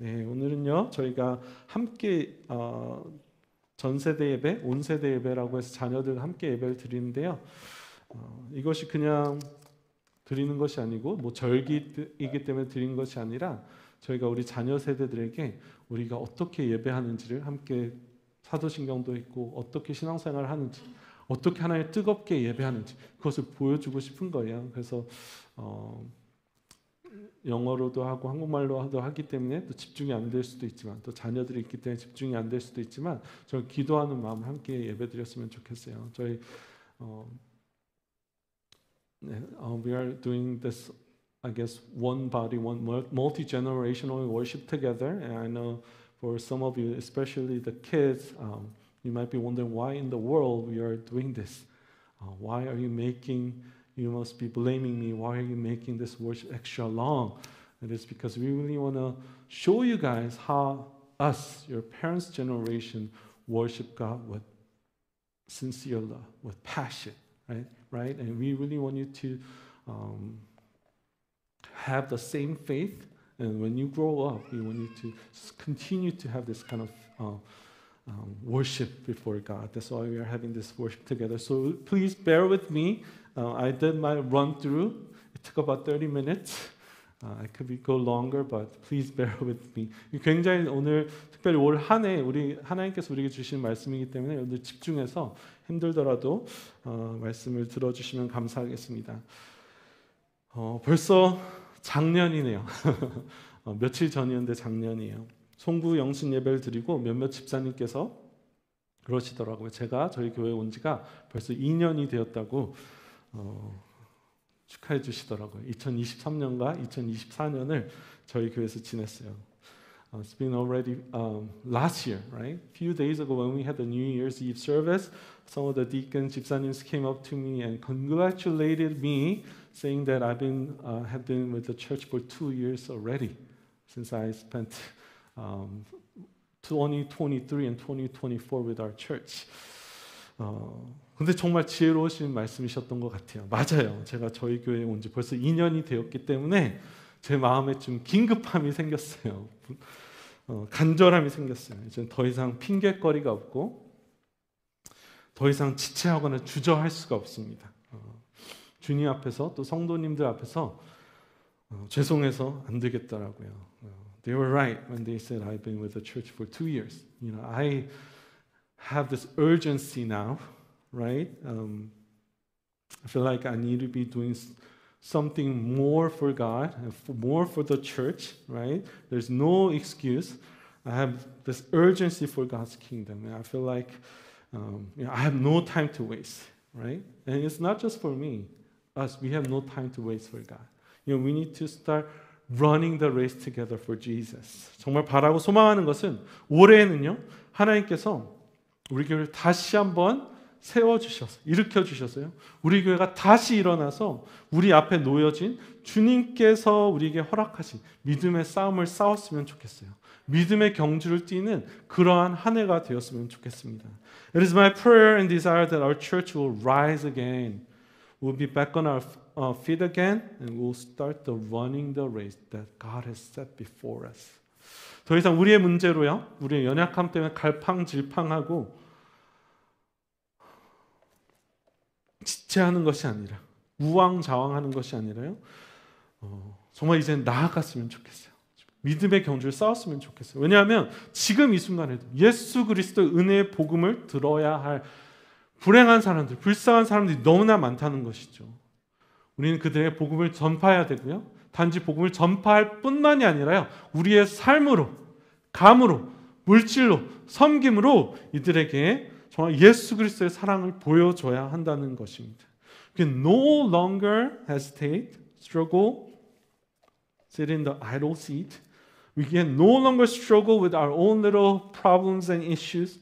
네, 오늘은요 저희가 함께 전 세대 예배, 온 세대 예배라고 해서 자녀들과 함께 예배를 드리는데요. 이것이 그냥 드리는 것이 아니고 뭐 절기이기 때문에 드리는 것이 아니라 저희가 우리 자녀 세대들에게 우리가 어떻게 예배하는지를 함께 사도신경도 있고 어떻게 신앙생활을 하는지, 어떻게 하나님 뜨겁게 예배하는지 그것을 보여주고 싶은 거예요. 그래서 영어로도 하고 한국말로도 하기 때문에 또 집중이 안 될 수도 있지만, 또 자녀들이 있기 때문에 집중이 안 될 수도 있지만, 저 기도하는 마음 함께 예배드렸으면 좋겠어요. 저희 we are doing this, I guess, one body, one multi-generational worship together. And I know for some of you, especially the kids, you might be wondering why in the world we are doing this. Why are you making? You must be blaming me. Why are you making this worship extra long? And it's because we really want to show you guys how us, your parents' generation, worship God with sincere love, with passion, right? And we really want you to have the same faith. And when you grow up, we want you to continue to have this kind of worship before God. That's why we are having this worship together. So please bear with me. I did my run through. It took about 30 minutes. I could go longer, but please bear with me. 굉장히 오늘 특별히 올 한 해 우리 하나님께서 우리에게 주신 말씀이기 때문에 오늘 집중해서 힘들더라도 말씀을 들어주시면 감사하겠습니다. 벌써 작년이네요. 며칠 전이었는데 작년이에요. 송구 영신 예배를 드리고 몇몇 집사님께서 그러시더라고요. 제가 저희 교회에 온 지가 벌써 2년이 되었다고 축하해 주시더라고요. 2023년과 2024년을 저희 교회에서 지냈어요. It's been already last year, right? A few days ago when we had the New Year's Eve service, some of the deacons, 집사님s came up to me and congratulated me, saying that have been with the church for 2 years already, since I spent 2023 and 2024 with our church. 근데 정말 지혜로우신 말씀이셨던 것 같아요. 맞아요. 제가 저희 교회에 온 지 벌써 2년이 되었기 때문에 제 마음에 좀 긴급함이 생겼어요. 간절함이 생겼어요. 이제 더 이상 핑계거리가 없고 더 이상 지체하거나 주저할 수가 없습니다. 주님 앞에서 또 성도님들 앞에서 죄송해서 안 되겠더라고요. They were right when they said I've been with the church for 2 years. You know, I have this urgency now, right? I feel like I need to be doing something more for God, more for the church, right? There's no excuse. I have this urgency for God's kingdom, and I feel like I have no time to waste, right? And it's not just for me, us. We have no time to waste for God. You know, we need to start running the race together for Jesus. 정말 바라고 소망하는 것은 올해는요, 하나님께서 우리 교회를 다시 한번 세워주셔서, 일으켜주셨어요. 우리 교회가 다시 일어나서 우리 앞에 놓여진 주님께서 우리에게 허락하신 믿음의 싸움을 싸웠으면 좋겠어요. 믿음의 경주를 뛰는 그러한 한 해가 되었으면 좋겠습니다. It is my prayer and desire that our church will rise again. We'll be back on our feet again and we'll start running the race that God has set before us. 더 이상 우리의 문제로요, 우리의 연약함 때문에 갈팡질팡하고 지체하는 것이 아니라, 우왕좌왕하는 것이 아니라요, 정말 이제 나아갔으면 좋겠어요. 믿음의 경주를 싸웠으면 좋겠어요. 왜냐하면 지금 이 순간에도 예수 그리스도의 은혜의 복음을 들어야 할 불행한 사람들, 불쌍한 사람들이 너무나 많다는 것이죠. 우리는 그들의 복음을 전파해야 되고요, 단지 복음을 전파할 뿐만이 아니라요, 우리의 삶으로, 감으로, 물질로, 섬김으로 이들에게 정말 예수 그리스도의 사랑을 보여줘야 한다는 것입니다. We can no longer hesitate, struggle, sit in the idle seat. We can no longer struggle with our own little problems and issues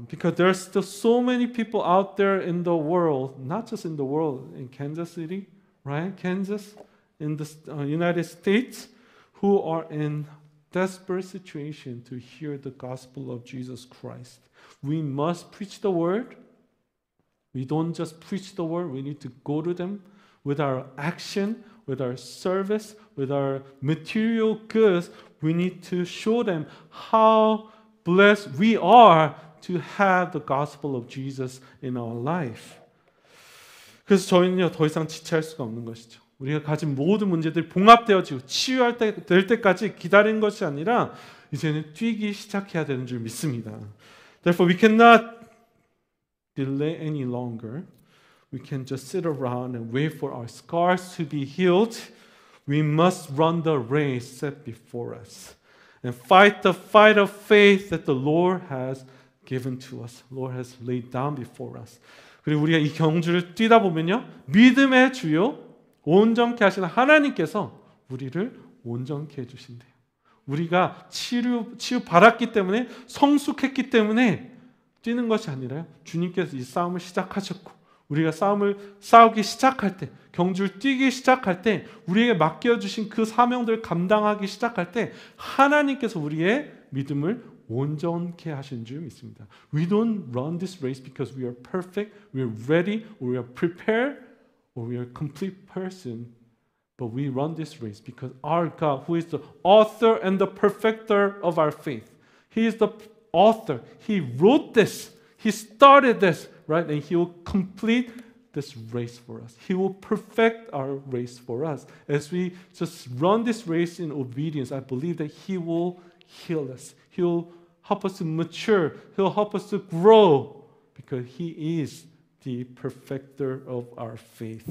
because there are still so many people out there in the world, not just in the world, in Kansas City, right? Kansas, in the United States, who are in desperate situation to hear the gospel of Jesus Christ. We must preach the word. We don't just preach the word. We need to go to them with our action, with our service, with our material goods, we need to show them how blessed we are to have the gospel of Jesus in our life. 그래서 저희는요, 더 이상 지체할 수가 없는 것이죠. 우리가 가진 모든 문제들이 봉합되어지고 될 때까지 기다리는 것이 아니라 이제는 뛰기 시작해야 되는 줄 믿습니다. Therefore, we cannot delay any longer. We can just sit around and wait for our scars to be healed. We must run the race set before us and fight the fight of faith that the Lord has given to us. Lord has laid down before us. 그리고 우리가 이 경주를 뛰다 보면요, 믿음의 주요 온전케 하시는 하나님께서 우리를 온전케 해주신대요. 우리가 치유 받았기 때문에, 성숙했기 때문에 뛰는 것이 아니라요, 주님께서 이 싸움을 시작하셨고 우리가 싸우기 시작할 때, 경주를 뛰기 시작할 때, 우리에게 맡겨주신 그 사명들을 감당하기 시작할 때 하나님께서 우리의 믿음을 온전케 하신 줄 믿습니다. We don't run this race because we are perfect, we are ready, or we are prepared, or we are a complete person. But we run this race because our God, who is the author and the perfecter of our faith, He is the author. He wrote this. He started this, right? And He will complete this race for us. He will perfect our race for us. As we just run this race in obedience, I believe that He will heal us. He will help us to mature. He'll help us to grow because He is the perfecter of our faith.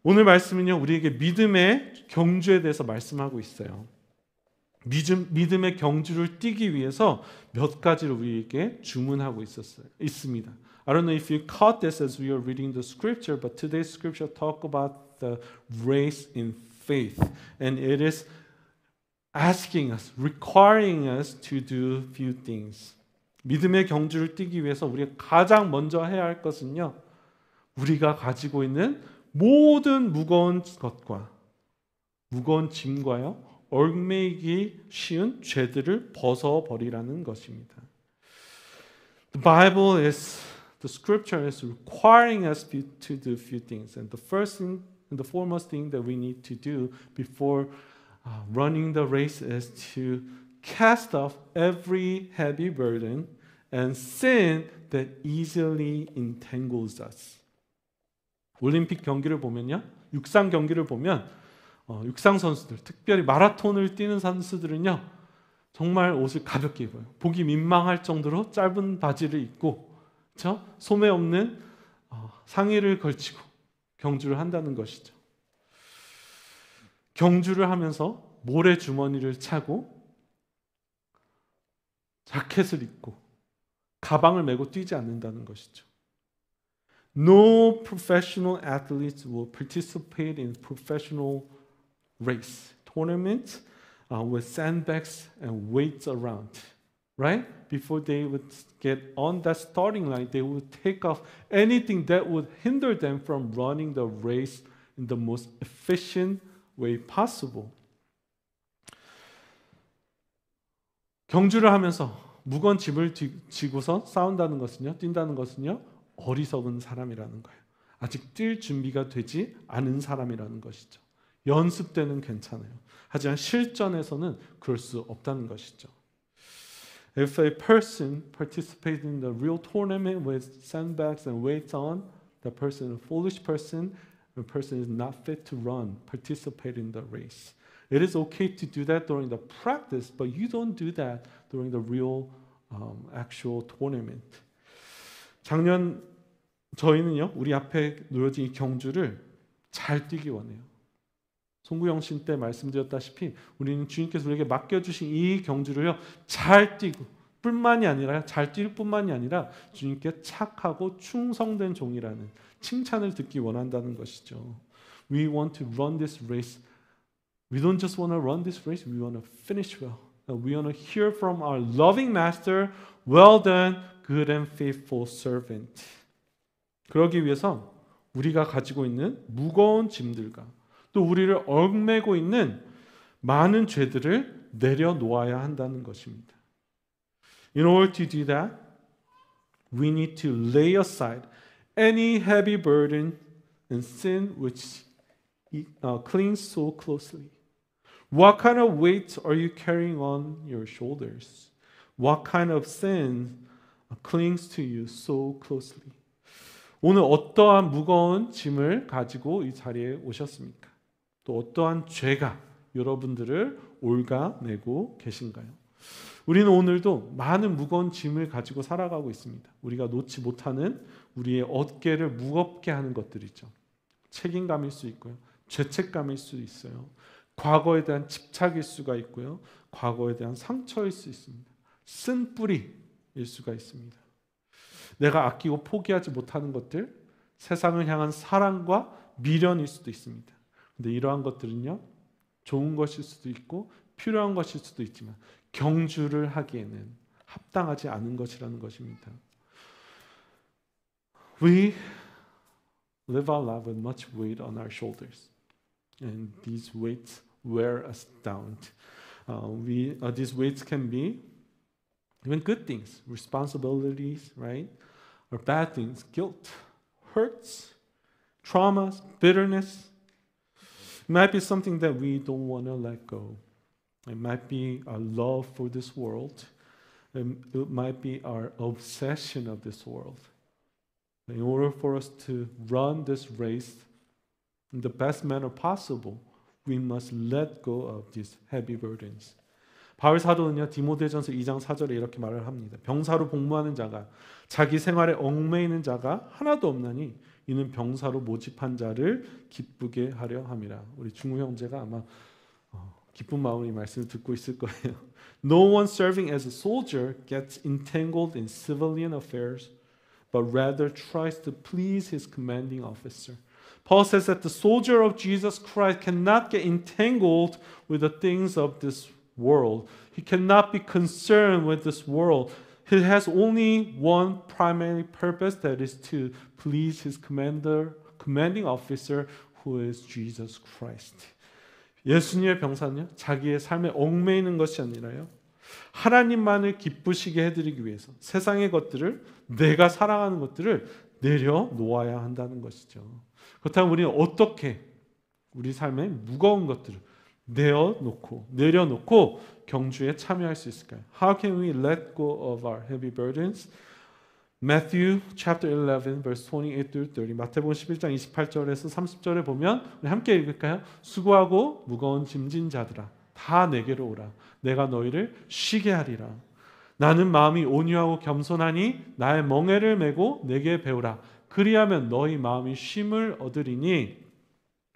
오늘 말씀은요, 우리에게 믿음의 경주에 대해서 말씀하고 있어요. 믿음의 경주를 뛰기 위해서 몇 가지를 우리에게 주문하고 있습니다. I don't know if you caught this as we are reading the scripture, but today's scripture talk about the race in faith, and it is asking us, requiring us to do few things. 믿음의 경주를 뛰기 위해서 우리가 가장 먼저 해야 할 것은요, 우리가 가지고 있는 모든 무거운 것과 무거운 짐과요, 얽매이기 쉬운 죄들을 벗어버리라는 것입니다. The scripture is requiring us to do a few things. And the first thing, and the foremost thing that we need to do before running the race is to cast off every heavy burden and sin that easily entangles us. 올림픽 경기를 보면요, 육상 경기를 보면 육상 선수들, 특별히 마라톤을 뛰는 선수들은요, 정말 옷을 가볍게 입어요. 보기 민망할 정도로 짧은 바지를 입고, 그렇죠? 소매 없는 상의를 걸치고 경주를 한다는 것이죠. 경주를 하면서 모래 주머니를 차고 자켓을 입고 가방을 메고 뛰지 않는다는 것이죠. No professional athletes will participate in professional race, tournament with sandbags and weights around, right? Before they would get on that starting line, they would take off anything that would hinder them from running the race in the most efficient way possible. 경주를 하면서 무거운 짐을 지고서 싸운다는 것은요, 뛴다는 것은요, 어리석은 사람이라는 거예요. 아직 뛸 준비가 되지 않은 사람이라는 것이죠. 연습 때는 괜찮아요. 하지만 실전에서는 그럴 수 없다는 것이죠. If a person participates in the real tournament with sandbags and weights on, the person is a foolish person, the person is not fit to run, participate in the race. It is okay to do that during the practice, but you don't do that during the real actual tournament. 작년 저희는요, 우리 앞에 놓여진 이 경주를 잘 뛰기 원해요. 송구영 씨 때 말씀드렸다시피 우리는 주님께서 우리에게 맡겨주신 이 경주를요, 잘 뛰고 뿐만이 아니라 잘 뛸 뿐만이 아니라 주님께 착하고 충성된 종이라는 칭찬을 듣기 원한다는 것이죠. We want to run this race. We don't just want to run this race. We want to finish well. We want to hear from our loving Master, well done, good and faithful servant. 그러기 위해서 우리가 가지고 있는 무거운 짐들과 또 우리를 얽매고 있는 많은 죄들을 내려놓아야 한다는 것입니다. In order to do that, we need to lay aside any heavy burden and sin which clings so closely? What kind of weight are you carrying on your shoulders? What kind of sin clings to you so closely? 오늘 어떠한 무거운 짐을 가지고 이 자리에 오셨습니까? 또 어떠한 죄가 여러분들을 옮겨내고 계신가요? 우리는 오늘도 많은 무거운 짐을 가지고 살아가고 있습니다. 우리가 놓지 못하는 우리의 어깨를 무겁게 하는 것들이죠. 책임감일 수 있고요. 죄책감일 수 있어요. 과거에 대한 집착일 수가 있고요. 과거에 대한 상처일 수 있습니다. 쓴뿌리일 수가 있습니다. 내가 아끼고 포기하지 못하는 것들, 세상을 향한 사랑과 미련일 수도 있습니다. 근데 이러한 것들은요, 좋은 것일 수도 있고 필요한 것일 수도 있지만 경주를 하기에는 합당하지 않은 것이라는 것입니다. We live our life with much weight on our shoulders, and these weights wear us down. These weights can be even good things, responsibilities, right? Or bad things, guilt, hurts, traumas, bitterness. It might be something that we don't want to let go. It might be our love for this world. It might be our obsession of this world. In order for us to run this race in the best manner possible, we must let go of these heavy burdens. 바울 사도는요, 디모데전서 2장 4절에 이렇게 말을 합니다. 병사로 복무하는 자가 자기 생활에 얽매이는 자가 하나도 없나니 이는 병사로 모집한 자를 기쁘게 하려 함이라. 우리 중우 형제가 아마 기쁜 마음으로 이 말씀을 듣고 있을 거예요. No one serving as a soldier gets entangled in civilian affairs, but rather tries to please his commanding officer. Paul says that the soldier of Jesus Christ cannot get entangled with the things of this world. He cannot be concerned with this world. He has only one primary purpose, that is to please his commanding officer, who is Jesus Christ. 예수님의 병사는요, 자기의 삶에 얽매이는 것이 아니라요, 하나님만을 기쁘시게 해드리기 위해서 세상의 것들을, 내가 사랑하는 것들을 내려놓아야 한다는 것이죠. 그렇다면 우리는 어떻게 우리 삶의 무거운 것들을 내려놓고 경주에 참여할 수 있을까요? How can we let go of our heavy burdens? Matthew chapter 11 verse 28 through 30. 마태복음 11장 28절에서 30절에 보면 우리 함께 읽을까요? 수고하고 무거운 짐진 자들아 다 내게로 오라. 내가 너희를 쉬게 하리라. 나는 마음이 온유하고 겸손하니 나의 멍에를 메고 내게 배우라. 그리하면 너희 마음이 쉼을 얻으리니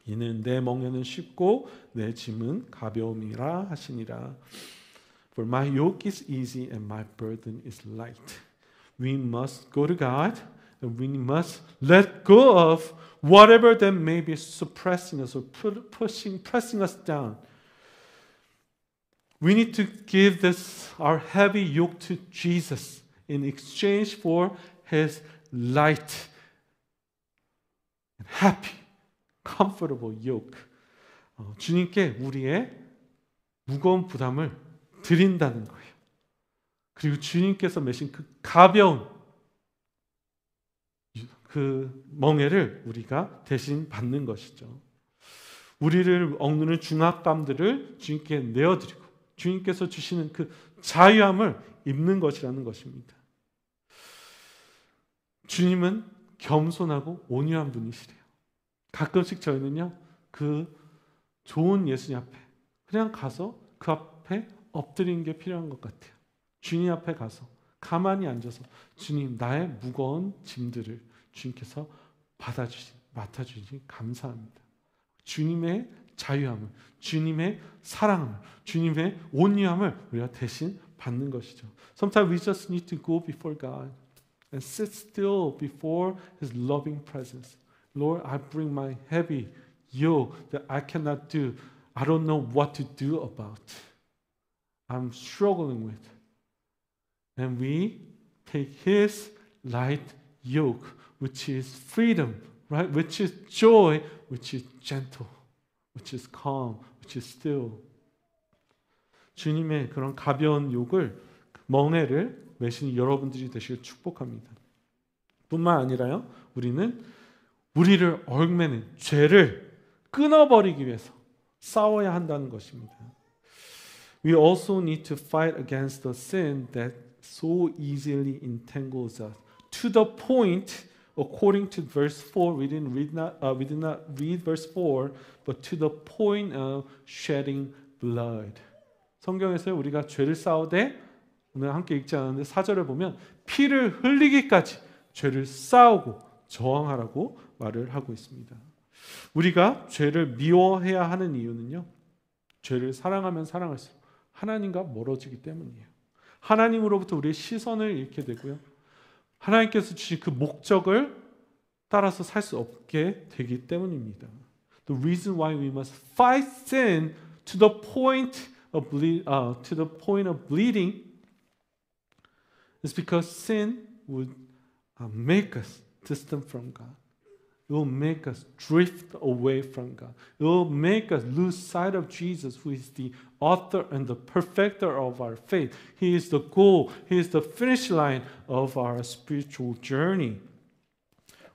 이는 내 멍에는 쉽고 내 짐은 가벼움이라 하시니라. For my yoke is easy and my burden is light. We must go to God and we must let go of whatever that may be suppressing us or pressing us down. We need to give our heavy yoke to Jesus in exchange for His light and happy, comfortable yoke. 주님께 우리의 무거운 부담을 드린다는 거예요. 그리고 주님께서 메신 그 가벼운 그 멍에를 우리가 대신 받는 것이죠. 우리를 억누르는 중압감들을 주님께 내어드리고 주님께서 주시는 그 자유함을 입는 것이라는 것입니다. 주님은 겸손하고 온유한 분이시래요. 가끔씩 저희는요, 그 좋은 예수님 앞에 그냥 가서 그 앞에 엎드리는 게 필요한 것 같아요. 주님 앞에 가서 가만히 앉아서 주님, 나의 무거운 짐들을 주님께서 맡아주시니 감사합니다. 주님의 자유함을, 주님의 사랑을, 주님의 온유함을 우리가 대신 받는 것이죠. Sometimes we just need to go before God and sit still before His loving presence. Lord, I bring my heavy yoke that I cannot do. I don't know what to do about. I'm struggling with. And we take His light yoke, which is freedom, right? Which is joy, which is gentle, which is calm, which is still. 주님의 그런 가벼운 욕을, 멍에를 메시는 여러분들이 되시길 축복합니다. 뿐만 아니라요, 우리는 우리를 얽매는 죄를 끊어버리기 위해서 싸워야 한다는 것입니다. We also need to fight against the sin that so easily entangles us to the point, according to verse 4, we did not read verse 4, but to the point of shedding blood. 성경에서 우리가 죄를 싸우되 오늘 함께 읽지 않았는데 4절을 보면 피를 흘리기까지 죄를 싸우고 저항하라고 말을 하고 있습니다. 우리가 죄를 미워해야 하는 이유는요, 죄를 사랑하면 사랑할수록 하나님과 멀어지기 때문이에요. 하나님으로부터 우리의 시선을 잃게 되고요, 하나님께서 주신 그 목적을 따라서 살 수 없게 되기 때문입니다. The reason why we must fight sin to the point of bleeding is because sin would make us distant from God. It will make us drift away from God. It will make us lose sight of Jesus, who is the author and the perfecter of our faith. He is the goal. He is the finish line of our spiritual journey.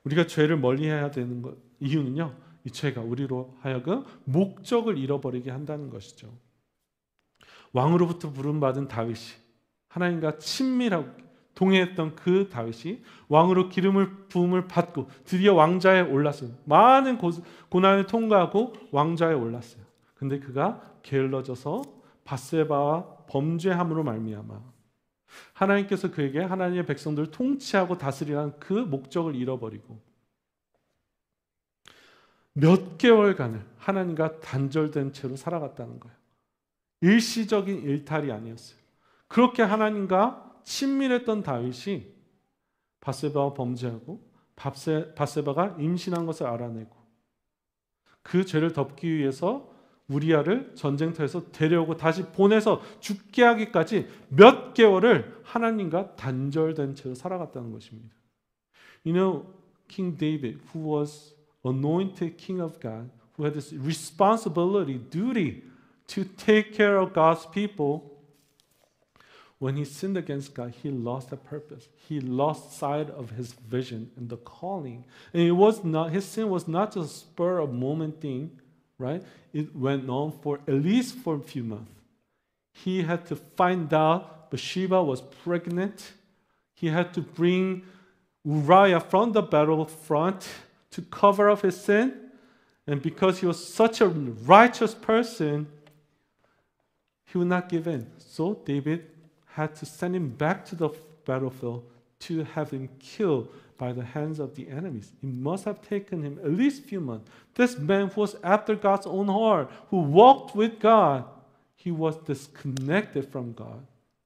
우리가 죄를 멀리해야 되는 이유는요, 이 죄가 우리로 하여금 목적을 잃어버리게 한다는 것이죠. 왕으로부터 부름받은 다윗이 하나님과 친밀하고 동행했던 그 다윗이 왕으로 부음을 받고 드디어 왕좌에 올랐어요. 많은 고난을 통과하고 왕좌에 올랐어요. 근데 그가 게을러져서 밧세바와 범죄함으로 말미암아 하나님께서 그에게 하나님의 백성들을 통치하고 다스리라는 그 목적을 잃어버리고 몇 개월간을 하나님과 단절된 채로 살아갔다는 거예요. 일시적인 일탈이 아니었어요. 그렇게 하나님과 친밀했던 다윗이 밧세바와 범죄하고 밧세바가 임신한 것을 알아내고 그 죄를 덮기 위해서 우리아를 전쟁터에서 데려오고 다시 보내서 죽게 하기까지 몇 개월을 하나님과 단절된 채로 살아갔다는 것입니다. You know, King David, who was anointed king of God, who had this responsibility, duty to take care of God's people, when he sinned against God, he lost the purpose. He lost sight of his vision and the calling. And his sin was not just a spur of moment thing, right? It went on for at least for a few months. He had to find out Bathsheba was pregnant. He had to bring Uriah from the battlefront to cover up his sin. And because he was such a righteous person, he would not give in. So David had to send him back to the battlefield to have him killed by the hands of the enemies. It must have taken him at least a few months. This man who was after God's own heart, who walked with God, he was disconnected from God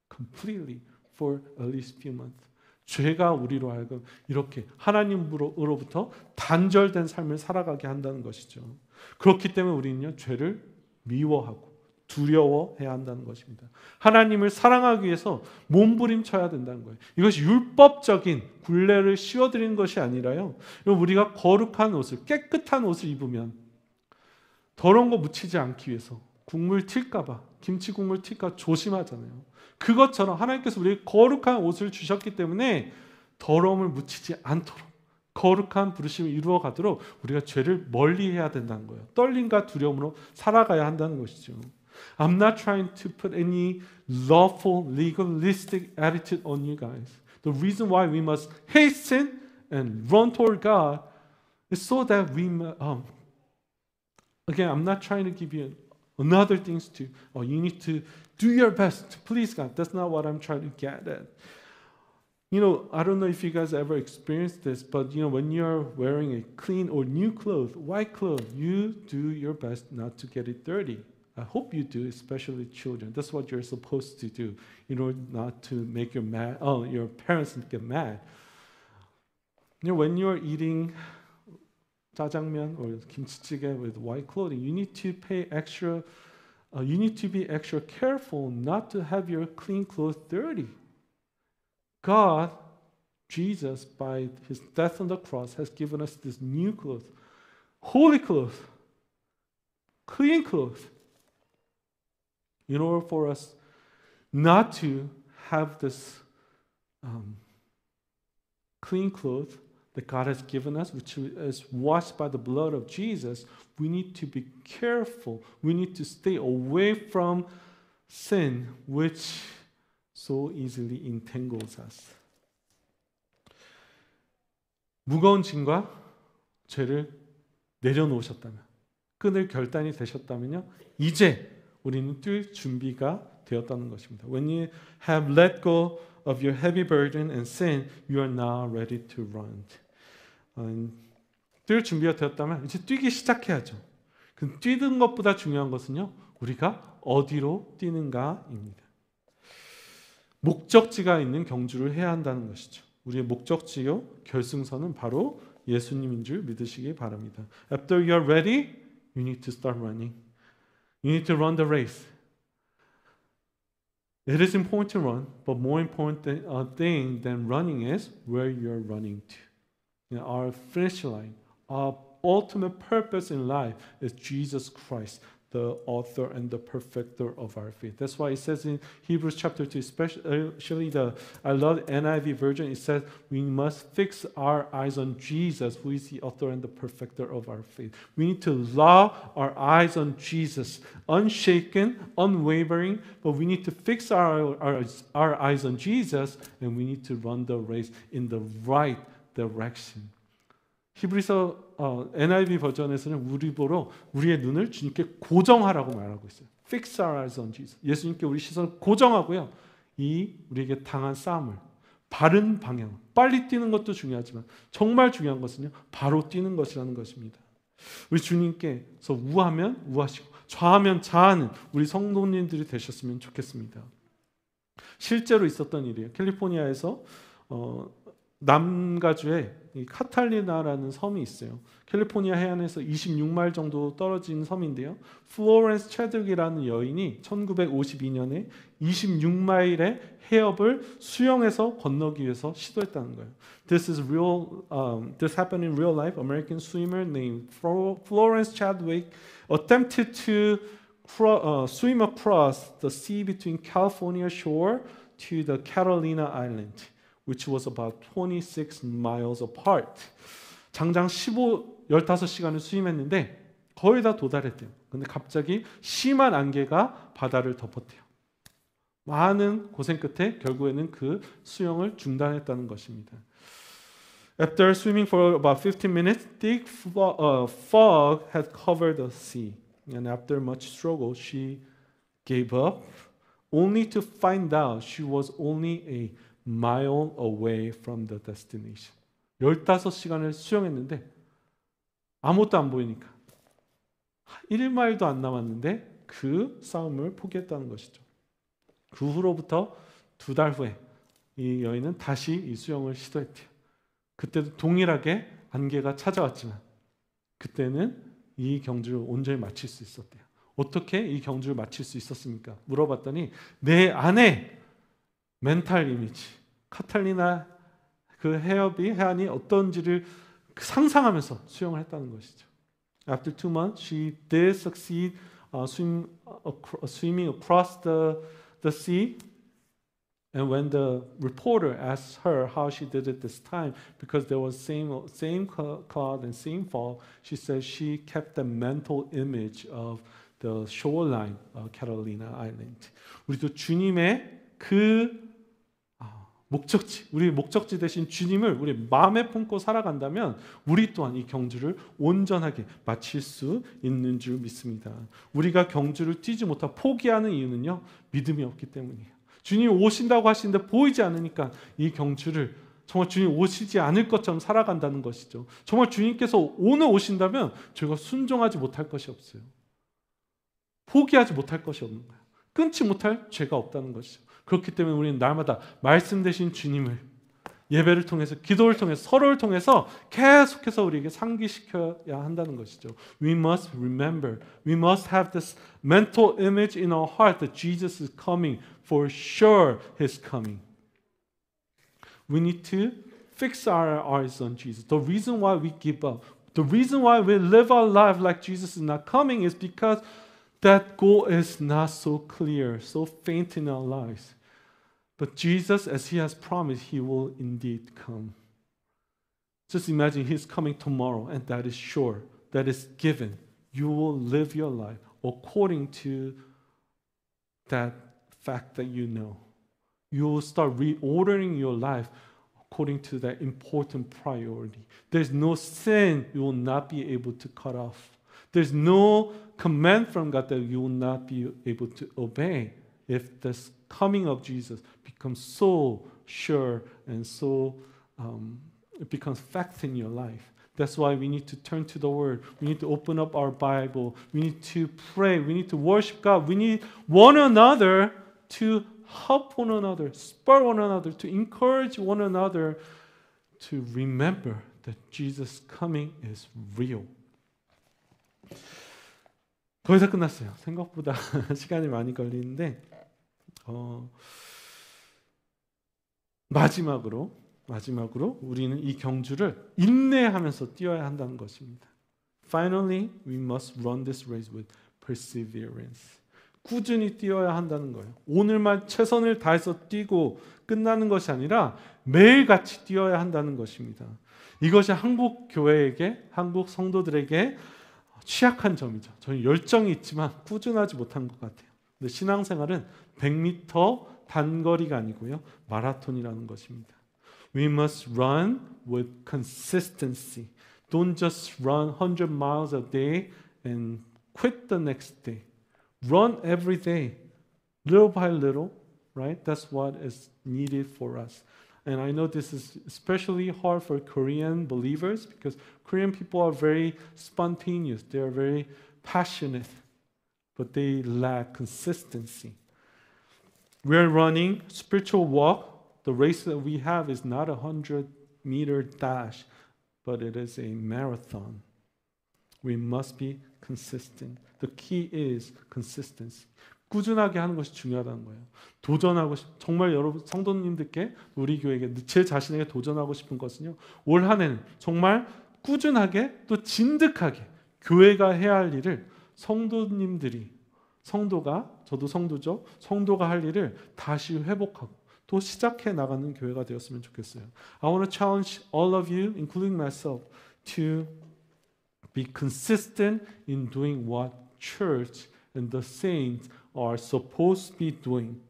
completely for at least a few months. 죄가 우리로 하여금 이렇게 하나님으로부터 단절된 삶을 살아가게 한다는 것이죠. 그렇기 때문에 우리는요, 죄를 미워하고 두려워해야 한다는 것입니다. 하나님을 사랑하기 위해서 몸부림쳐야 된다는 거예요. 이것이 율법적인 굴레를 씌워드리는 것이 아니라요, 우리가 거룩한 옷을, 깨끗한 옷을 입으면 더러운 거 묻히지 않기 위해서 국물 튈까 봐, 김치 국물 튈까 조심하잖아요. 그것처럼 하나님께서 우리에게 거룩한 옷을 주셨기 때문에 더러움을 묻히지 않도록 거룩한 부르심을 이루어 가도록 우리가 죄를 멀리해야 된다는 거예요. 떨림과 두려움으로 살아가야 한다는 것이죠. I'm not trying to put any lawful, legalistic attitude on you guys. The reason why we must hate sin and run toward God is so that we, again, I'm not trying to give you another things to, you need to do your best to please God. That's not what I'm trying to get at. You know, I don't know if you guys ever experienced this, but you know, when you're wearing a clean or new clothes, white clothes, you do your best not to get it dirty. I hope you do, especially children. That's what you're supposed to do in order not to make your parents get mad. You know, when you're eating 짜장면 or kimchi with white clothing, you need to pay extra. You need to be extra careful not to have your clean clothes dirty. God, Jesus, by his death on the cross, has given us this new clothes, holy clothes, clean clothes, in order for us not to have this clean clothes that God has given us, which is washed by the blood of Jesus, we need to be careful. We need to stay away from sin, which so easily entangles us. 무거운 짐과 죄를 내려놓으셨다면, 끊을 결단이 되셨다면요, 이제 우리는 뛸 준비가 되었다는 것입니다. When you have let go of your heavy burden and sin, you are now ready to run. 뛸 준비가 되었다면 이제 뛰기 시작해야죠. 그 뛰는 것보다 중요한 것은요, 우리가 어디로 뛰는가입니다. 목적지가 있는 경주를 해야 한다는 것이죠. 우리의 목적지요, 결승선은 바로 예수님인 줄 믿으시기 바랍니다. After you are ready, you need to start running. You need to run the race. It is important to run, but more important thing than running is where you are running to. You know, our finish line, our ultimate purpose in life is Jesus Christ, the author and the perfecter of our faith. That's why it says in Hebrews chapter 2, especially I love the NIV version, it says we must fix our eyes on Jesus, who is the author and the perfecter of our faith. We need to lock our eyes on Jesus, unshaken, unwavering, but we need to fix our eyes on Jesus, and we need to run the race in the right direction. 히브리서 NIV 버전에서는 우리 보러 우리의 눈을 주님께 고정하라고 말하고 있어요. Fix our eyes on Jesus. 예수님께 우리 시선을 고정하고요. 이 우리에게 당한 싸움을 바른 방향, 빨리 뛰는 것도 중요하지만 정말 중요한 것은요, 바로 뛰는 것이라는 것입니다. 우리 주님께서 우하면 우하시고 좌하면 좌하는 우리 성도님들이 되셨으면 좋겠습니다. 실제로 있었던 일이에요. 캘리포니아에서 남가주에 카탈리나라는 섬이 있어요. 캘리포니아 해안에서 26마일 정도 떨어진 섬인데요. 플로렌스 체드릭이라는 여인이 1952년에 26마일의 해협을 수영해서 건너기 위해서 시도했다는 거예요. This happened in real life. American swimmer named Florence Chadwick attempted to swim across the sea between California shore to the Catalina Island, which was about 26 miles apart. 장장 15시간을 수임했는데 거의 다 도달했대요. 근데 갑자기 심한 안개가 바다를 덮었대요. 많은 고생 끝에 결국에는 그 수영을 중단했다는 것입니다. After swimming for about 15 minutes, thick fog had covered the sea. And after much struggle, she gave up, only to find out she was only a mile away from the destination. 15시간을 수영했는데 아무것도 안 보이니까 1마일도 안 남았는데 그 싸움을 포기했다는 것이죠. 그 후로부터 2달 후에 이 여인은 다시 이 수영을 시도했대요. 그때도 동일하게 안개가 찾아왔지만 그때는 이 경주를 온전히 마칠 수 있었대요. 어떻게 이 경주를 마칠 수 있었습니까? 물어봤더니 내 안에 멘탈 이미지, 카탈리나 그 해안이 어떤지를 상상하면서 수영을 했다는 것이죠. After 2 months, she did succeed swimming across the sea. And when the reporter asked her how she did it this time, because there was same cloud and same fog, she said she kept the mental image of the shoreline of Catalina Island. 우리도 주님의 그 목적지, 우리 목적지 대신 주님을 우리 마음에 품고 살아간다면 우리 또한 이 경주를 온전하게 마칠 수 있는 줄 믿습니다. 우리가 경주를 뛰지 못하고 포기하는 이유는요, 믿음이 없기 때문이에요. 주님 오신다고 하시는데 보이지 않으니까 이 경주를 정말 주님 오시지 않을 것처럼 살아간다는 것이죠. 정말 주님께서 오늘 오신다면 저희가 순종하지 못할 것이 없어요. 포기하지 못할 것이 없는 거예요. 끊지 못할 죄가 없다는 것이죠. 그렇기 때문에 우리는 날마다 말씀 되신 주님을 예배를 통해서, 기도를 통해서, 서로를 통해서 계속해서 우리에게 상기시켜야 한다는 것이죠. We must remember, we must have this mental image in our heart that Jesus is coming. For sure He's coming. We need to fix our eyes on Jesus. The reason why we give up, the reason why we live our life like Jesus is not coming is because that goal is not so clear, so faint in our lives. But Jesus, as He has promised, He will indeed come. Just imagine He's coming tomorrow and that is sure, that is given. You will live your life according to that fact that you know. You will start reordering your life according to that important priority. There's no sin you will not be able to cut off. There's no command from God that you will not be able to obey if this coming of Jesus becomes so sure and so it becomes fact in your life. That's why we need to turn to the Word. We need to open up our Bible. We need to pray. We need to worship God. We need one another to help one another, spur one another, to encourage one another to remember that Jesus' coming is real. 거의 다 끝났어요. 생각보다 시간이 많이 걸리는데 마지막으로 우리는 이 경주를 인내하면서 뛰어야 한다는 것입니다. Finally, we must run this race with perseverance. 꾸준히 뛰어야 한다는 거예요. 오늘만 최선을 다해서 뛰고 끝나는 것이 아니라 매일같이 뛰어야 한다는 것입니다. 이것이 한국 교회에게, 한국 성도들에게 취약한 점이죠. 저는 열정이 있지만 꾸준하지 못한 것 같아요. 근데 신앙생활은 100m 단거리가 아니고요. 마라톤이라는 것입니다. We must run with consistency. Don't just run 100 miles a day and quit the next day. Run every day, little by little, right? That's what is needed for us. And I know this is especially hard for Korean believers because Korean people are very spontaneous. They are very passionate, but they lack consistency. We are running spiritual walk. The race that we have is not a 100-meter dash, but it is a marathon. We must be consistent. The key is consistency. 꾸준하게 하는 것이 중요하다는 거예요. 도전하고 정말 여러분 성도님들께 우리 교회에게 제 자신에게 도전하고 싶은 것은요. 올 한 해는 정말 꾸준하게 또 진득하게 교회가 해야 할 일을 성도님들이 성도가 저도 성도죠. 성도가 할 일을 다시 회복하고 또 시작해 나가는 교회가 되었으면 좋겠어요. I want to challenge all of you, including myself, to be consistent in doing what church and the saints are supposed to be doing.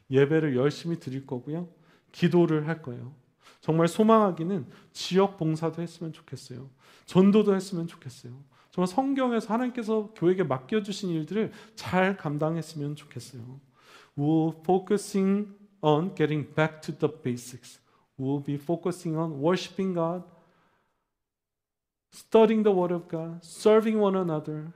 예배를 열심히 드릴 거고요. 기도를 할 거예요. 정말 소망하기는 지역 봉사도 했으면 좋겠어요. 전도도 했으면 좋겠어요. 정말 성경에서 하나님께서 교회에게 맡겨주신 일들을 잘 감당했으면 좋겠어요. We're focusing on getting back to the basics. We'll be focusing on worshiping God, studying the Word of God, serving one another,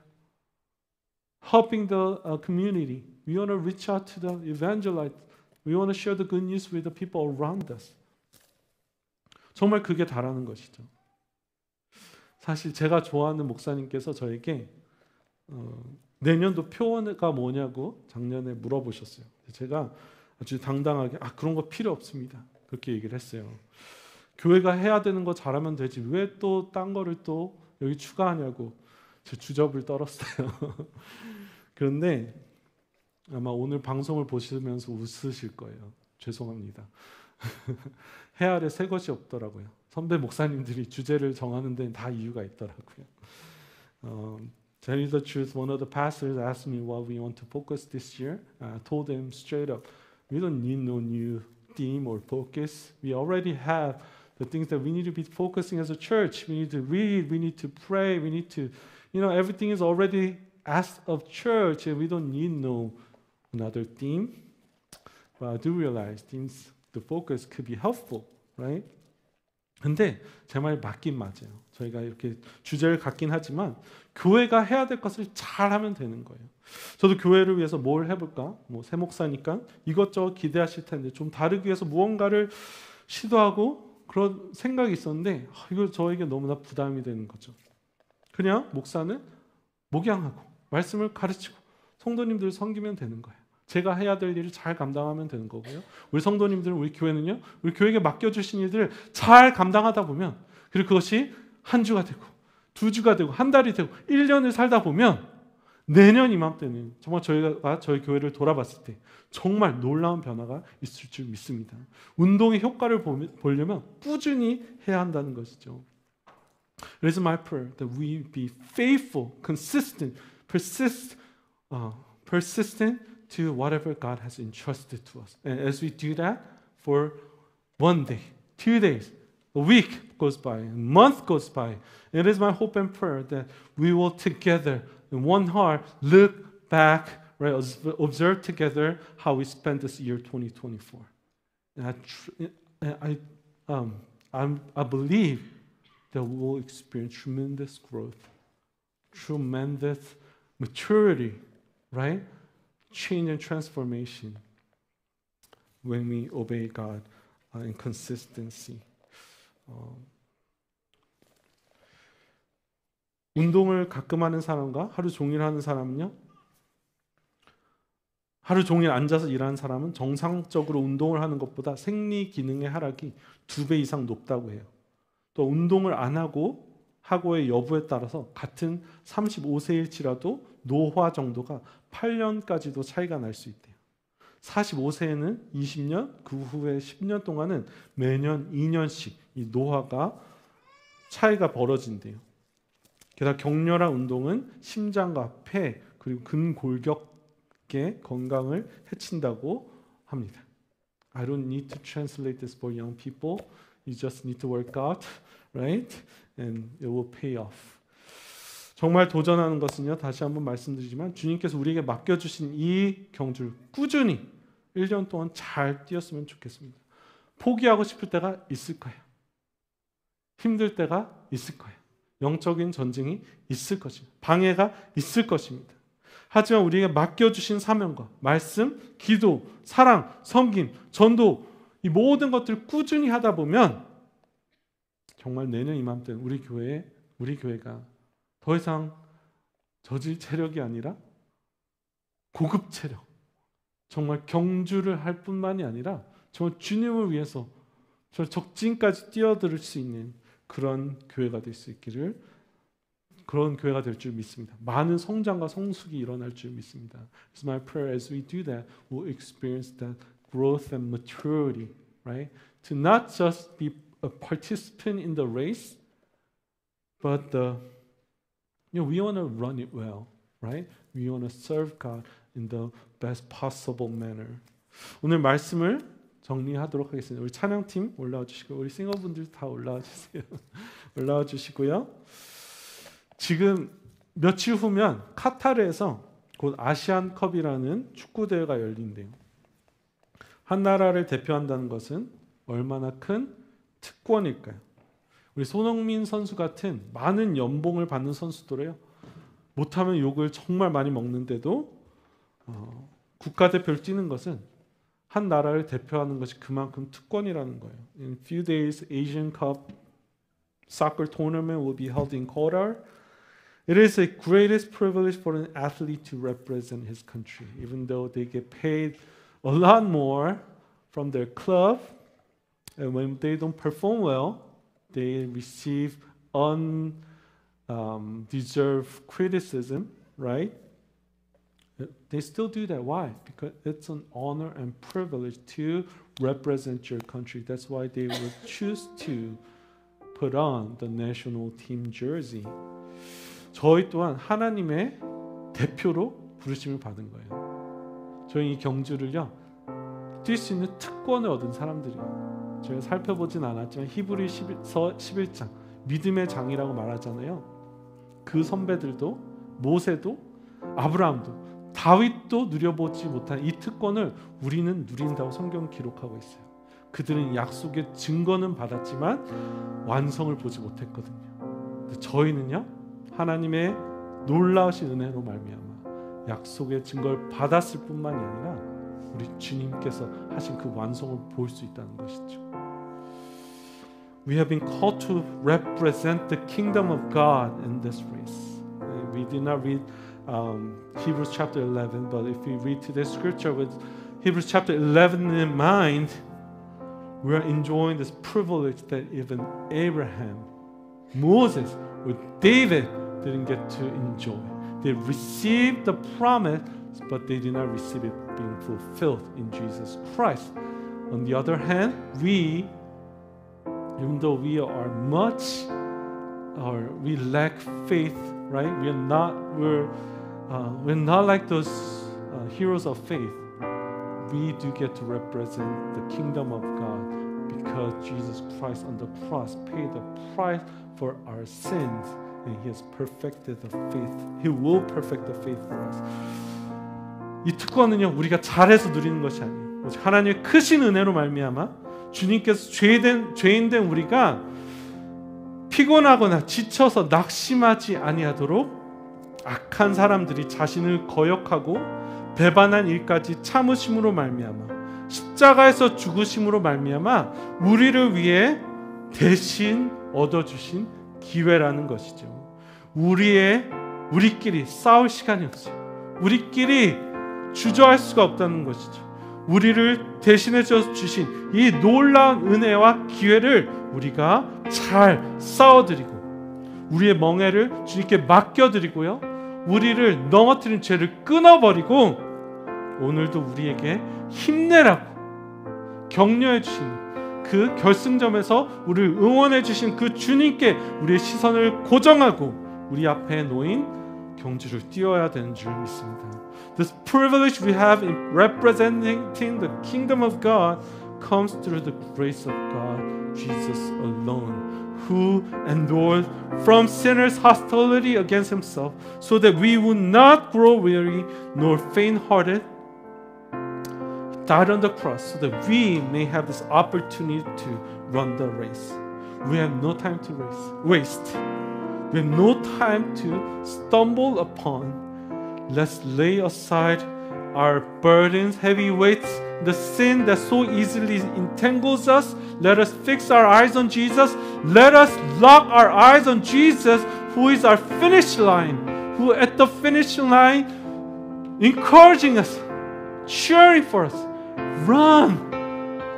helping the community. We want to reach out to the evangelites. We want to share the good news with the people around us. 정말 그게 다라는 것이죠. 사실 제가 좋아하는 목사님께서 저에게 내년도 표어가 뭐냐고 작년에 물어보셨어요. 제가 아주 당당하게 그런 거 필요 없습니다. 그렇게 얘기를 했어요. 교회가 해야 되는 거 잘하면 되지 왜 또 딴 거를 또 여기 추가하냐고 제 주접을 떨었어요. 그런데 아마 오늘 방송을 보시면서 웃으실 거예요. 죄송합니다. 해 아래 새 것이 없더라고요. 선배 목사님들이 주제를 정하는 데는 다 이유가 있더라고요. Tell you the truth, one of the pastors asked me what we want to focus this year. I told him straight up, we don't need no new theme or focus. We already have the things that we need to be focusing as a church. We need to read, we need to pray, we need to, everything is already asked of church and we don't need no another theme. But I do realize the focus could be helpful, right? 근데 제 말 맞긴 맞아요. 저희가 이렇게 주제를 갖긴 하지만 교회가 해야 될 것을 잘 하면 되는 거예요. 저도 교회를 위해서 뭘 해볼까? 새 목사니까 이것저것 기대하실 텐데 좀 다르기 위해서 무언가를 시도하고 그런 생각이 있었는데 이거 저에게 너무나 부담이 되는 거죠. 그냥 목사는 목양하고 말씀을 가르치고 성도님들을 섬기면 되는 거예요. 제가 해야 될 일을 잘 감당하면 되는 거고요. 우리 성도님들은 우리 교회는요. 우리 교회에게 맡겨주신 일들을 잘 감당하다 보면 그리고 그것이 한 주가 되고 두 주가 되고 한 달이 되고 1년을 살다 보면 내년 이맘때는 정말 저희가 저희 교회를 돌아봤을 때 정말 놀라운 변화가 있을 줄 믿습니다. 운동의 효과를 보려면 꾸준히 해야 한다는 것이죠. It is my prayer that we be faithful, consistent, persistent to whatever God has entrusted to us. And as we do that for 1 day, 2 days, a week goes by, a month goes by, it is my hope and prayer that we will together in one heart look back, right, observe together how we spent this year 2024. And I believe that we will experience tremendous growth, tremendous maturity, right? Change and transformation when we obey God in consistency. 운동을 가끔 하는 사람과 하루 종일 하는 사람은요, 하루 종일 앉아서 일하는 사람은 정상적으로 운동을 하는 것보다 생리 기능의 하락이 2배 이상 높다고 해요. 또 운동을 안 하고의 여부에 따라서 같은 35세일지라도 노화 정도가 8년까지도 차이가 날 수 있대요. 45세에는 20년, 그 후에 10년 동안은 매년 2년씩 이 노화가 차이가 벌어진대요. 게다가 격렬한 운동은 심장과 폐 그리고 근골격의 건강을 해친다고 합니다. I don't need to translate this for young people. You just need to work out, right? And it will pay off. 정말 도전하는 것은요, 다시 한번 말씀드리지만 주님께서 우리에게 맡겨주신 이 경주를 꾸준히 1년 동안 잘 뛰었으면 좋겠습니다. 포기하고 싶을 때가 있을 거예요. 힘들 때가 있을 거예요. 영적인 전쟁이 있을 것입니다. 방해가 있을 것입니다. 하지만 우리에게 맡겨주신 사명과 말씀, 기도, 사랑, 섬김, 전도 이 모든 것들을 꾸준히 하다 보면 정말 내년 이맘때는 우리 교회가 더 이상 저질 체력이 아니라 고급 체력, 정말 경주를 할 뿐만이 아니라 정말 주님을 위해서 저 적진까지 뛰어들 수 있는 그런 교회가 될 수 있기를, 그런 교회가 될 줄 믿습니다. 많은 성장과 성숙이 일어날 줄 믿습니다. It's my prayer as we do that, we'll experience that growth and maturity, right? To not just be a participant in the race, but we want to run it well, right? We want to serve God in the best possible manner. 오늘 말씀을 정리하도록 하겠습니다. 우리 찬양팀 올라와 주시고 우리 싱어분들 다 올라와 주세요. 올라와 주시고요. 지금 며칠 후면 카타르에서 곧 아시안컵이라는 축구 대회가 열린대요. 한 나라를 대표한다는 것은 얼마나 큰 특권일까요? 우리 손흥민 선수 같은 많은 연봉을 받는 선수들이요, 못하면 욕을 정말 많이 먹는데도 국가대표를 뛰는 것은 한 나라를 대표하는 것이 그만큼 특권이라는 거예요. In a few days, Asian Cup soccer tournament will be held in Qatar. It is the greatest privilege for an athlete to represent his country, even though they get paid a lot more from their club, and when they don't perform well, they receive undeserved criticism, right? They still do that. Why? Because it's an honor and privilege to represent your country. That's why they will choose to put on the national team jersey. 저희 또한 하나님의 대표로 부르심을 받은 거예요. 저희 이 경주를요, 뛸 수 있는 특권을 얻은 사람들이에요. 저희가 살펴보진 않았지만 히브리서 11장 믿음의 장이라고 말하잖아요. 그 선배들도 모세도 아브라함도 다윗도 누려보지 못한 이 특권을 우리는 누린다고 성경 기록하고 있어요. 그들은 약속의 증거는 받았지만 완성을 보지 못했거든요. 저희는요, 하나님의 놀라우신 은혜로 말미암아 약속의 증거를 받았을 뿐만이 아니라 우리 주님께서 하신 그 완성을 볼 수 있다는 것이죠. We have been called to represent the kingdom of God in this race. We did not read Hebrews chapter 11, but if we read today's scripture with Hebrews chapter 11 in mind, we are enjoying this privilege that even Abraham, Moses, or David didn't get to enjoy. They received the promise, but they did not receive it being fulfilled in Jesus Christ. On the other hand, we, even though we are much or we lack faith, right? We're not like those heroes of faith. We do get to represent the kingdom of God because Jesus Christ on the cross paid the price for our sins, and He has perfected the faith. He will perfect the faith for us. 이 특권은요, 우리가 잘해서 누리는 것이 아니에요. 하나님의 크신 은혜로 말미암아 주님께서 죄인된 우리가 피곤하거나 지쳐서 낙심하지 아니하도록 악한 사람들이 자신을 거역하고 배반한 일까지 참으심으로 말미암아 십자가에서 죽으심으로 말미암아 우리를 위해 대신 얻어주신 기회라는 것이죠. 우리끼리 싸울 시간이 없어요. 우리끼리 주저할 수가 없다는 것이죠. 우리를 대신해 주신 이 놀라운 은혜와 기회를 우리가 잘 싸워드리고 우리의 멍에를 주님께 맡겨드리고요, 우리를 넘어뜨린 죄를 끊어버리고 오늘도 우리에게 힘내라고 격려해 주시는 그 결승점에서 우리를 응원해 주신 그 주님께 우리의 시선을 고정하고 우리 앞에 놓인 경주를 뛰어야 되는 줄 믿습니다. This privilege we have in representing the kingdom of God comes through the grace of God, Jesus alone, who endured from sinners' hostility against Himself, so that we would not grow weary nor faint-hearted. He died on the cross so that we may have this opportunity to run the race. We have no time to waste. We have no time to stumble upon. Let's lay aside our burdens, heavy weights, the sin that so easily entangles us. Let us fix our eyes on Jesus. Let us lock our eyes on Jesus, who is our finish line, who at the finish line encouraging us, cheering for us. Run,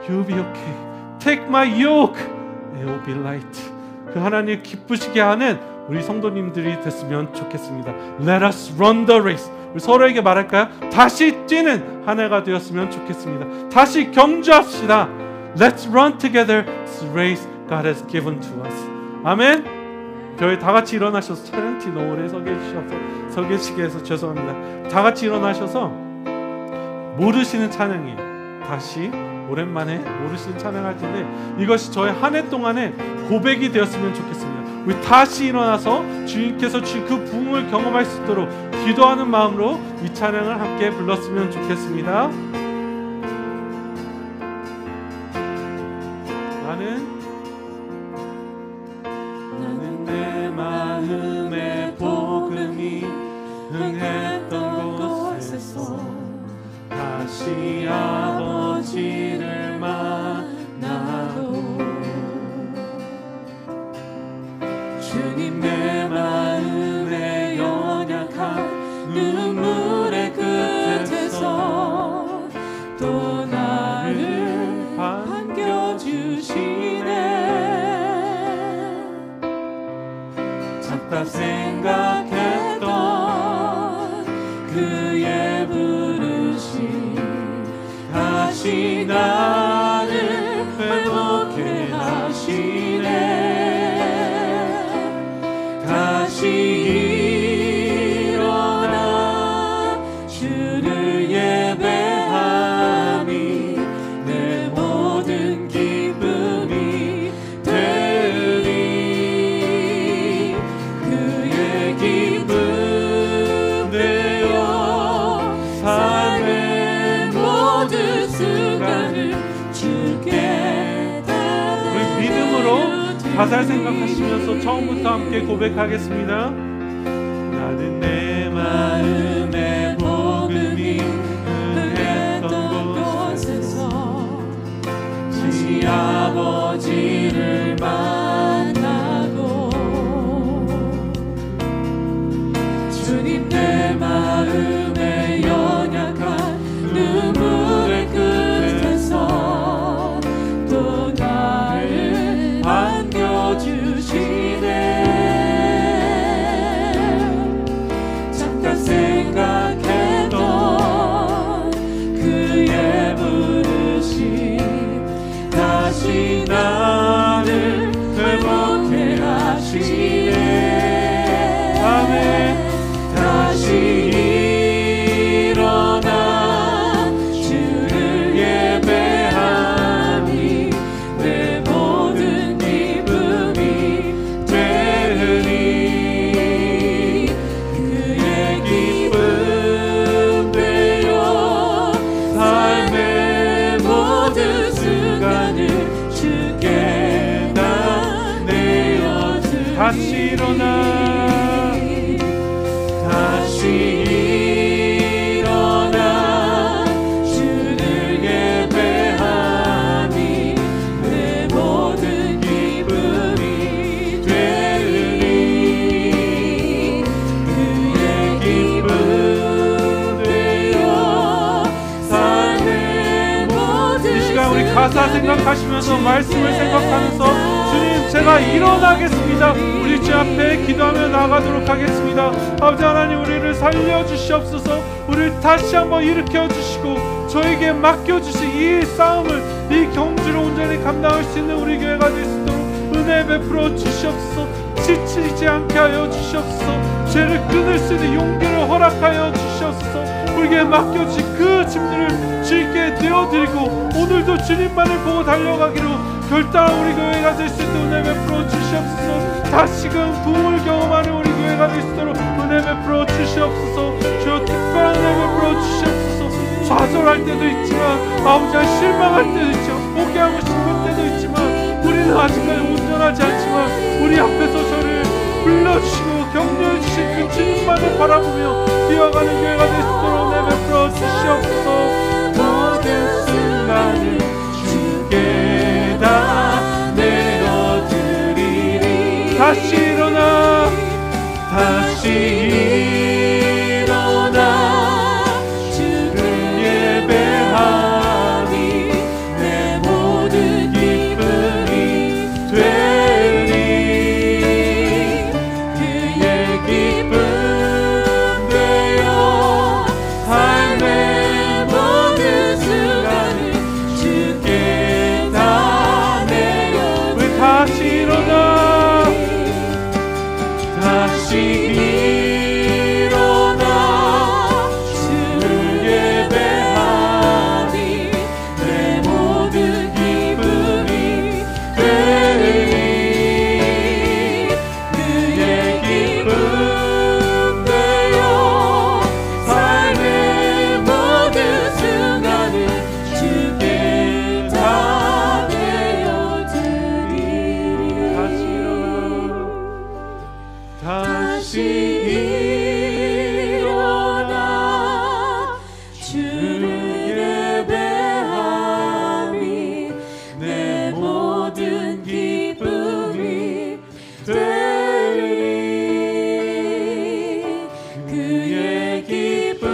you'll be okay. Take my yoke, it will be light. 그 하나님 기쁘시게 하는 우리 성도님들이 됐으면 좋겠습니다. Let us run the race. 우리 서로에게 말할까요? 다시 뛰는 한 해가 되었으면 좋겠습니다. 다시 경주합시다. Let's run together this race God has given to us. 아멘. 저희 다 같이 일어나셔서 찬양팀 너무 오래 서 계시게 해서 죄송합니다. 다 같이 일어나셔서 모르시는 찬양이에요. 다시 오랜만에 모르시는 찬양할 텐데 이것이 저의 한 해 동안의 고백이 되었으면 좋겠습니다. 우리 다시 일어나서 주님께서 주신 그 부흥을 경험할 수 있도록 기도하는 마음으로 이 찬양을 함께 불렀으면 좋겠습니다. 나는 내 마음의 복음이 흥했던 곳에서 다시 아버지를 만나고 주님 내 마음의 연약한 눈물의 끝에서 또 나를 반겨주시네. 작다 생각했던 그의 부르심 다시 나를 회복해 하시네. 다시 일어나 주를 예배하니 내 모든 기쁨이 되리. 그의 기쁨 되어 삶의 모든 순간을 주께 달래. 우리 믿음으로 가사를 생각하시면서 처음부터 함께 고백하겠습니다. 나는 내 마음의 복음이 흥했던 곳에서 다시 아버지를 만나고 주님 내 마음의 연약한 눈물의 끝에서 또 나를 반겨주시네. 잠깐 생각했던 그의 부르심 다시 나를 다시 일어나 다시 일어나 주를 예배하니 내 모든 기쁨이 되으니 그의 기쁨 되어 삶의 모든 이 시간 우리 가사 생각하시면서 말씀을 생각하면서 주님 제가 일어나겠습니다. 우리 주 앞에 기도하며 나가도록 하겠습니다. 아버지 하나님 우리를 살려주시옵소서. 우리를 다시 한번 일으켜주시고 저에게 맡겨주신 이 싸움을 이 경주를 온전히 감당할 수 있는 우리 교회가 될 수 있도록 은혜 베풀어 주시옵소서. 지치지 않게 하여 주시옵소서. 죄를 끊을 수 있는 용기를 허락하여 주시옵소서. 우리에게 맡겨주신 그 짐들을 주님께 내어드리고 오늘도 주님만을 보고 달려가기로 결단한 우리 교회가 될 수 있도록 은혜 베풀어 주시옵소서. 다시금 부흥을 경험하는 우리 교회가 될 수 있도록 은혜 베풀어 주시옵소서. 주여 특별한 은혜 베풀어 주시옵소서. 좌절할 때도 있지만 아버지가 실망할 때도 있지만 포기하고 싶을 때도 있지만 우리는 아직까지 온전하지 않지만 우리 앞에서 저를 불러주시고 격려해 주신 그 주님만을 바라보며 뛰어가는 교회가 될 수 있도록 은혜 베풀어 주시옵소서. 모든 순간을 주께 다 내어드리리. 다시 일어나 다시 일어나 주를 예배하니 내 모든 기쁨이 되리. 그의 기쁨 되어 삶의 모든 순간을 주께 다 내어. 우리 다시 일어나 다시 일어나 주를 예배하니 내 모든 기쁨이 되리. 그의 기쁨 되어 삶의 모든 순간을 주께 다 내어드리리. 다시 일어나 다시 일어나 주를 예배하니 내 모든 기쁨이 되리. 그의 기쁨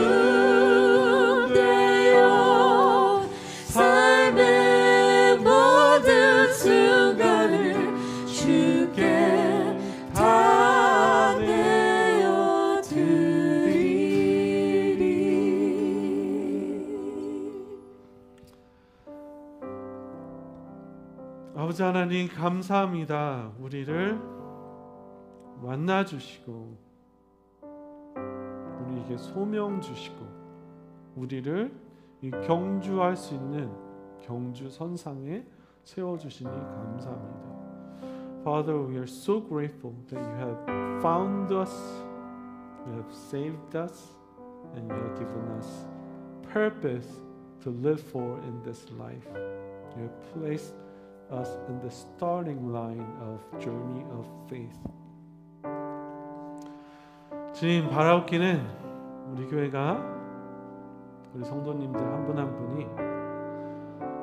되어 삶의 모든 순간을 주께 다 아버지 하나님 감사합니다. 우리를 만나주시고 우리에게 소명 주시고 우리를 이 경주할 수 있는 경주 선상에 세워주시니 감사합니다. Father, we are so grateful that you have found us, you have saved us, and you have given us purpose to live for in this life. You have placed us in the starting line of journey of faith. 주님, 바라옵기는 우리 교회가 우리 성도님들 한 분 한 분이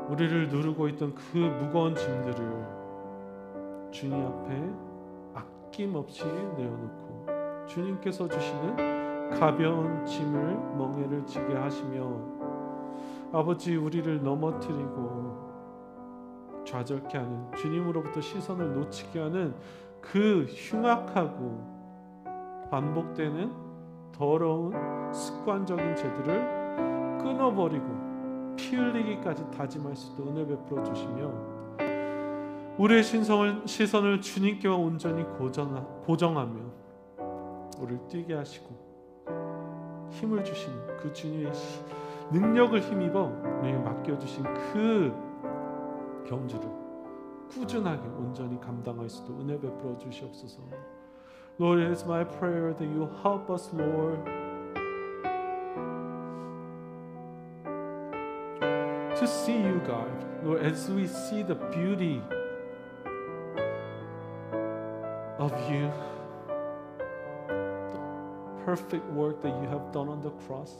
우리를 누르고 있던 그 무거운 짐들을 주님 앞에 아낌없이 내어놓고 주님께서 주시는 가벼운 짐을 멍에를 지게 하시며 아버지 우리를 넘어뜨리고 좌절케 하는 주님으로부터 시선을 놓치게 하는 그 흉악하고 반복되는 더러운 습관적인 죄들을 끊어버리고 피 흘리기까지 다짐할 수 있도록 은혜 베풀어 주시며 우리의 시선을 주님께 온전히 고정하며 우리를 뛰게 하시고 힘을 주신 그 주님의 능력을 힘입어 우리에게 맡겨주신 그 경주를 꾸준하게 온전히 감당할 수 있도록 은혜 베풀어 주시옵소서. Lord, it is my prayer that you help us, Lord, to see you, God. Lord, as we see the beauty of you, the perfect work that you have done on the cross.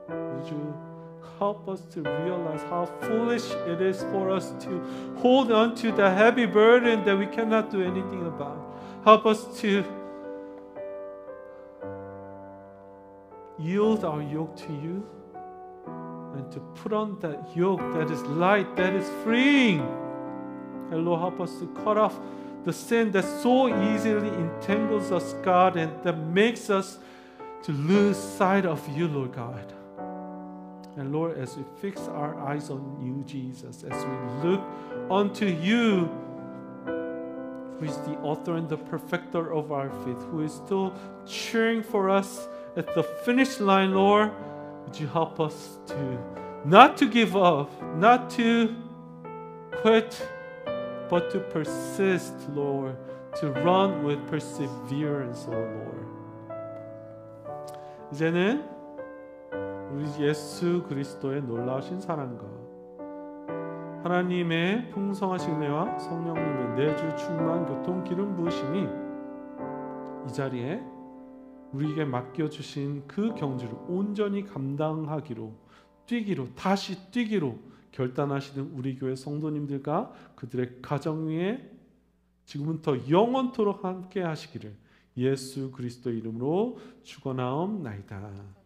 Would you help us to realize how foolish it is for us to hold on to the heavy burden that we cannot do anything about. Help us to yield our yoke to you and to put on that yoke that is light, that is freeing. And Lord, help us to cut off the sin that so easily entangles us, God, and that makes us to lose sight of you, Lord God. And Lord, as we fix our eyes on you, Jesus, as we look unto you, who is the author and the perfecter of our faith, who is still cheering for us at the finish line, Lord, would you help us to not to give up, not to quit, but to persist, Lord, to run with perseverance, oh Lord. 이제는 우리 예수 그리스도의 놀라우신 사랑과 하나님의 풍성하신 은혜와 성령님의 내주 충만 교통 기름 부으심이 이 자리에 우리에게 맡겨주신 그 경주를 온전히 감당하기로, 뛰기로, 다시 뛰기로 결단하시는 우리 교회 성도님들과 그들의 가정 위에 지금부터 영원토록 함께 하시기를 예수 그리스도 이름으로 축원하옵나이다.